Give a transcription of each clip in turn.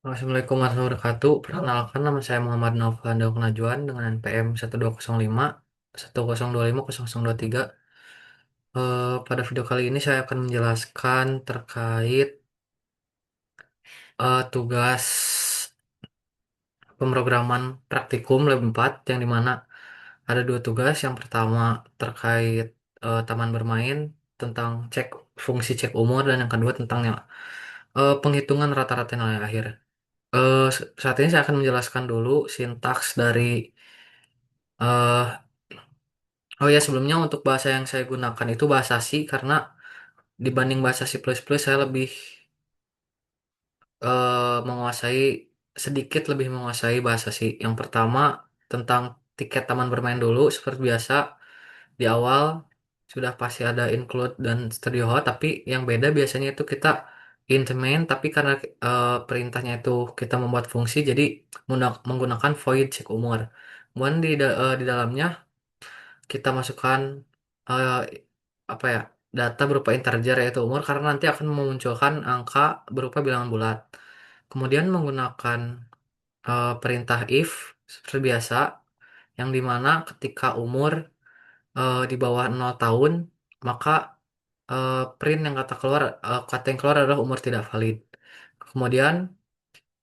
Assalamualaikum warahmatullahi wabarakatuh. Perkenalkan nama saya Muhammad Noflan Daud Najwan dengan NPM 1205 1025 0023. Pada video kali ini saya akan menjelaskan terkait tugas pemrograman praktikum Lab 4 yang dimana ada dua tugas. Yang pertama terkait taman bermain tentang fungsi cek umur, dan yang kedua tentang penghitungan rata-rata nilai akhir. Saat ini saya akan menjelaskan dulu sintaks dari eh oh ya, sebelumnya untuk bahasa yang saya gunakan itu bahasa C, karena dibanding bahasa C++ saya lebih menguasai, sedikit lebih menguasai bahasa C. Yang pertama tentang tiket taman bermain dulu. Seperti biasa, di awal sudah pasti ada include dan studio hall, tapi yang beda biasanya itu kita int main, tapi karena perintahnya itu kita membuat fungsi, jadi menggunakan void cek umur. Kemudian di dalamnya kita masukkan eh, apa ya, data berupa integer yaitu umur, karena nanti akan memunculkan angka berupa bilangan bulat. Kemudian menggunakan perintah if seperti biasa, yang dimana ketika umur di bawah 0 tahun, maka print yang kata yang keluar adalah umur tidak valid. Kemudian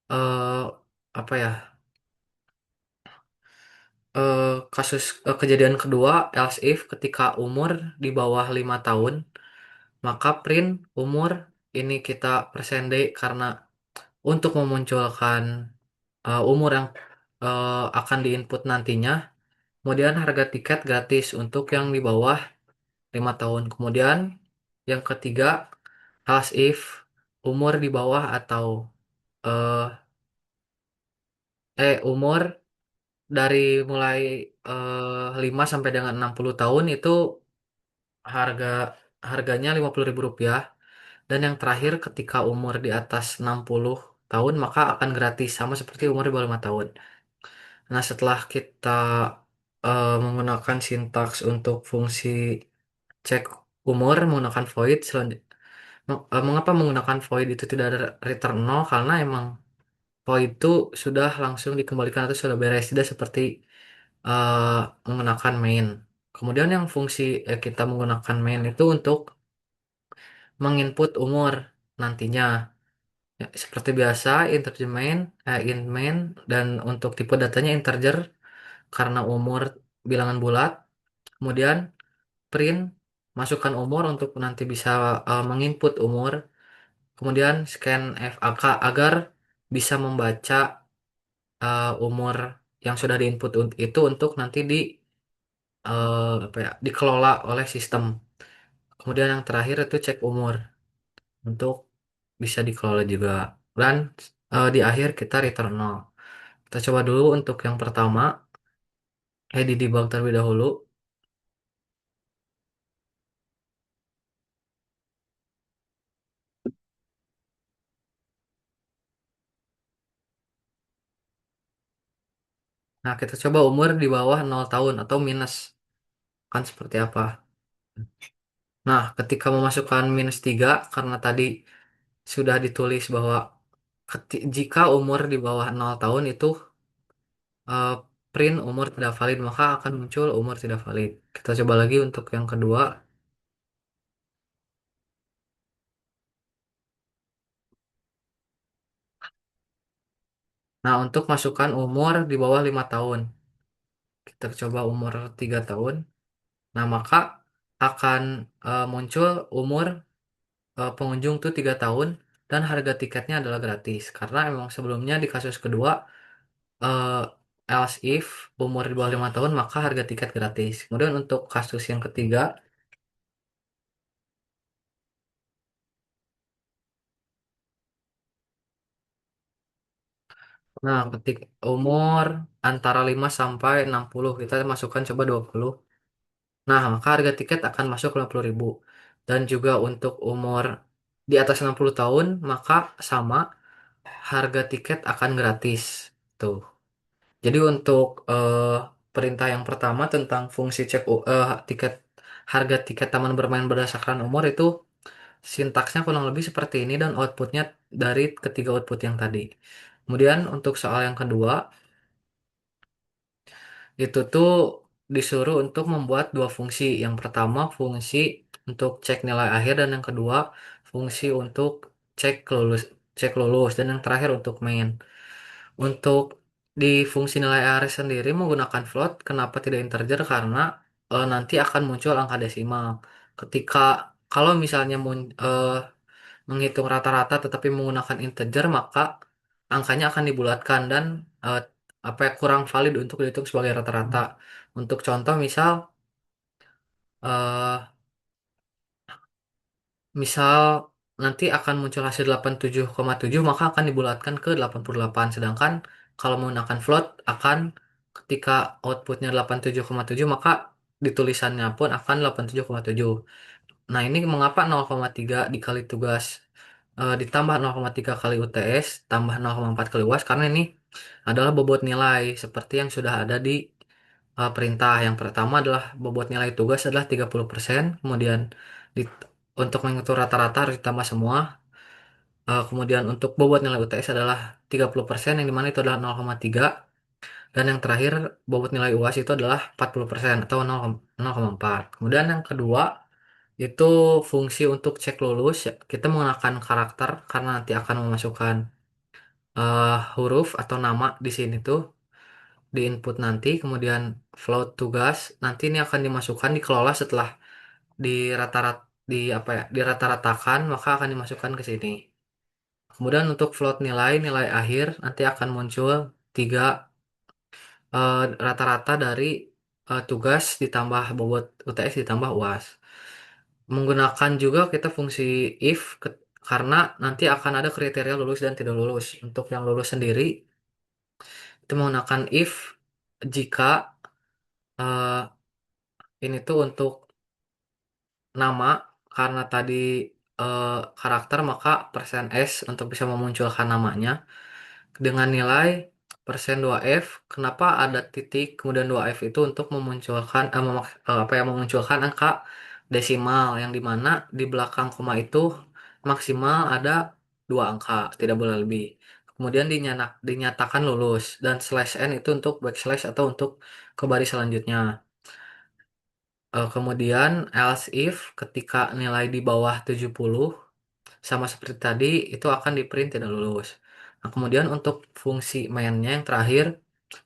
eh, apa ya, kejadian kedua, else if ketika umur di bawah 5 tahun, maka print umur. Ini kita persende karena untuk memunculkan umur yang akan diinput nantinya. Kemudian harga tiket gratis untuk yang di bawah 5 tahun. Kemudian yang ketiga, else if umur di bawah atau eh umur dari mulai 5 sampai dengan 60 tahun itu harga harganya Rp50.000. Dan yang terakhir, ketika umur di atas 60 tahun maka akan gratis, sama seperti umur di bawah 5 tahun. Nah, setelah kita menggunakan sintaks untuk fungsi cek umur menggunakan void, mengapa menggunakan void itu tidak ada return 0? Karena emang void itu sudah langsung dikembalikan atau sudah beres, tidak seperti eh, menggunakan main. Kemudian yang fungsi kita menggunakan main itu untuk menginput umur nantinya. Ya, seperti biasa, integer main, int main, dan untuk tipe datanya integer karena umur bilangan bulat. Kemudian print, masukkan umur untuk nanti bisa menginput umur. Kemudian scan FAK agar bisa membaca umur yang sudah diinput itu untuk nanti apa ya, dikelola oleh sistem. Kemudian yang terakhir itu cek umur untuk bisa dikelola juga. Dan di akhir kita return 0. Kita coba dulu untuk yang pertama, di debug terlebih dahulu. Nah, kita coba umur di bawah 0 tahun atau minus, kan seperti apa. Nah, ketika memasukkan -3, karena tadi sudah ditulis bahwa jika umur di bawah 0 tahun itu eh, print umur tidak valid, maka akan muncul umur tidak valid. Kita coba lagi untuk yang kedua. Nah, untuk masukkan umur di bawah 5 tahun, kita coba umur 3 tahun. Nah, maka akan muncul umur pengunjung tuh 3 tahun, dan harga tiketnya adalah gratis. Karena emang sebelumnya di kasus kedua, eh, else if umur di bawah 5 tahun maka harga tiket gratis. Kemudian untuk kasus yang ketiga, nah ketik umur antara 5 sampai 60, kita masukkan coba 20. Nah, maka harga tiket akan masuk 50.000. Dan juga untuk umur di atas 60 tahun maka sama, harga tiket akan gratis. Tuh. Jadi untuk perintah yang pertama tentang fungsi tiket, harga tiket taman bermain berdasarkan umur itu sintaksnya kurang lebih seperti ini, dan outputnya dari ketiga output yang tadi. Kemudian untuk soal yang kedua, itu tuh disuruh untuk membuat dua fungsi. Yang pertama fungsi untuk cek nilai akhir dan yang kedua fungsi untuk cek lulus dan yang terakhir untuk main. Untuk di fungsi nilai akhir sendiri menggunakan float, kenapa tidak integer? Karena nanti akan muncul angka desimal. Ketika kalau misalnya menghitung rata-rata tetapi menggunakan integer, maka angkanya akan dibulatkan dan eh, apa ya, kurang valid untuk dihitung sebagai rata-rata. Untuk contoh eh, misal nanti akan muncul hasil 87,7 maka akan dibulatkan ke 88. Sedangkan kalau menggunakan float akan ketika outputnya 87,7 maka ditulisannya pun akan 87,7. Nah, ini mengapa 0,3 dikali tugas ditambah 0,3 kali UTS tambah 0,4 kali UAS, karena ini adalah bobot nilai seperti yang sudah ada di perintah. Yang pertama adalah bobot nilai tugas adalah 30%, kemudian di- untuk menghitung rata-rata harus ditambah semua. Kemudian untuk bobot nilai UTS adalah 30%, yang dimana itu adalah 0,3, dan yang terakhir bobot nilai UAS itu adalah 40% atau 0,4. Kemudian yang kedua itu fungsi untuk cek lulus, ya. Kita menggunakan karakter karena nanti akan memasukkan huruf atau nama di sini tuh di input nanti. Kemudian float tugas nanti ini akan dimasukkan, dikelola setelah di rata-rat di apa ya, di rata-ratakan maka akan dimasukkan ke sini. Kemudian untuk float nilai akhir nanti akan muncul tiga rata-rata dari tugas ditambah bobot UTS ditambah UAS. Menggunakan juga kita fungsi if karena nanti akan ada kriteria lulus dan tidak lulus. Untuk yang lulus sendiri itu menggunakan if jika eh, ini tuh untuk nama, karena tadi eh, karakter maka persen S untuk bisa memunculkan namanya dengan nilai persen 2F. Kenapa ada titik kemudian 2F itu untuk memunculkan apa ya, memunculkan angka desimal yang dimana di belakang koma itu maksimal ada dua angka, tidak boleh lebih. Kemudian dinyatakan lulus dan slash n itu untuk backslash atau untuk ke baris selanjutnya. Kemudian else if ketika nilai di bawah 70 sama seperti tadi itu akan di print tidak lulus. Nah, kemudian untuk fungsi mainnya yang terakhir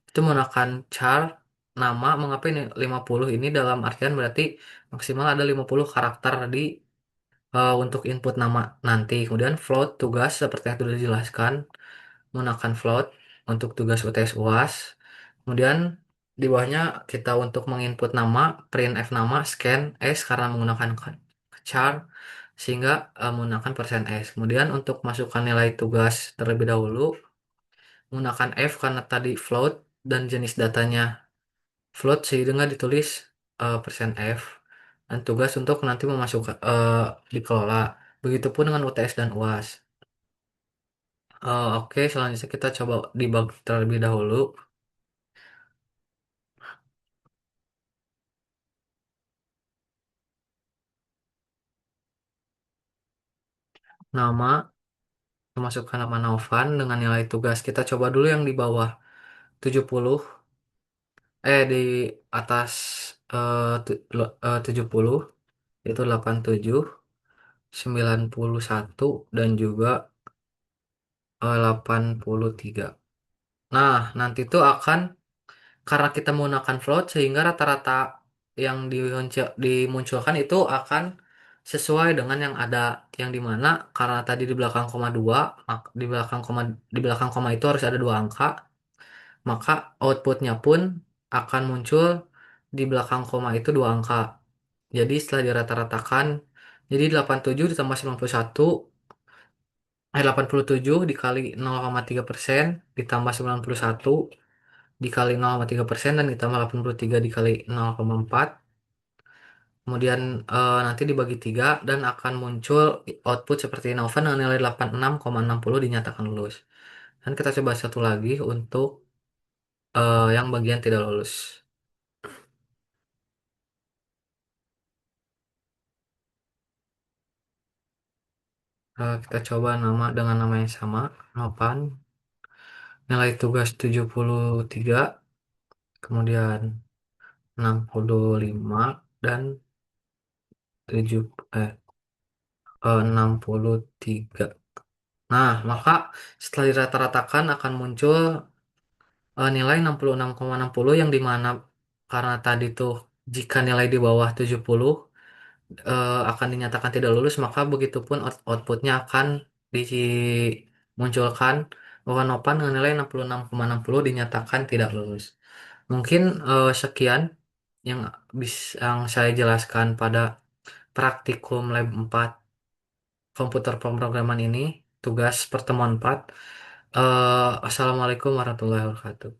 itu menggunakan char nama. Mengapa ini 50 ini dalam artian berarti maksimal ada 50 karakter di untuk input nama nanti. Kemudian float tugas seperti yang sudah dijelaskan menggunakan float untuk tugas UTS UAS. Kemudian di bawahnya kita untuk menginput nama print f nama scan s karena menggunakan char sehingga menggunakan persen s. Kemudian untuk masukkan nilai tugas terlebih dahulu menggunakan f karena tadi float dan jenis datanya float sehingga ditulis persen f, dan tugas untuk nanti memasukkan dikelola. Begitupun dengan UTS dan UAS. Oke, selanjutnya kita coba debug terlebih dahulu. Nama, masukkan nama Naufan dengan nilai tugas. Kita coba dulu yang di bawah 70, di atas 70 itu 87, 91 dan juga 83. Nah, nanti itu akan, karena kita menggunakan float sehingga rata-rata yang dimunculkan itu akan sesuai dengan yang ada, yang dimana karena tadi di belakang koma 2 di belakang koma itu harus ada dua angka, maka outputnya pun akan muncul di belakang koma itu dua angka. Jadi setelah dirata-ratakan jadi 87 ditambah 91, 87 dikali 0,3% ditambah 91 dikali 0,3% dan ditambah 83 dikali 0,4. Kemudian nanti dibagi 3 dan akan muncul output seperti Nova dengan nilai 86,60 dinyatakan lulus. Dan kita coba satu lagi untuk yang bagian tidak lulus. Kita coba nama dengan nama yang sama, Nopan. nilai tugas 73, kemudian 65 dan 7 eh 63. Nah, maka setelah dirata-ratakan akan muncul nilai 66,60 yang dimana karena tadi tuh jika nilai di bawah 70 akan dinyatakan tidak lulus, maka begitupun outputnya akan dimunculkan bahwa Nopan dengan nilai 66,60 dinyatakan tidak lulus. Mungkin sekian yang yang saya jelaskan pada praktikum lab 4 komputer pemrograman ini, tugas pertemuan 4. Assalamualaikum warahmatullahi wabarakatuh.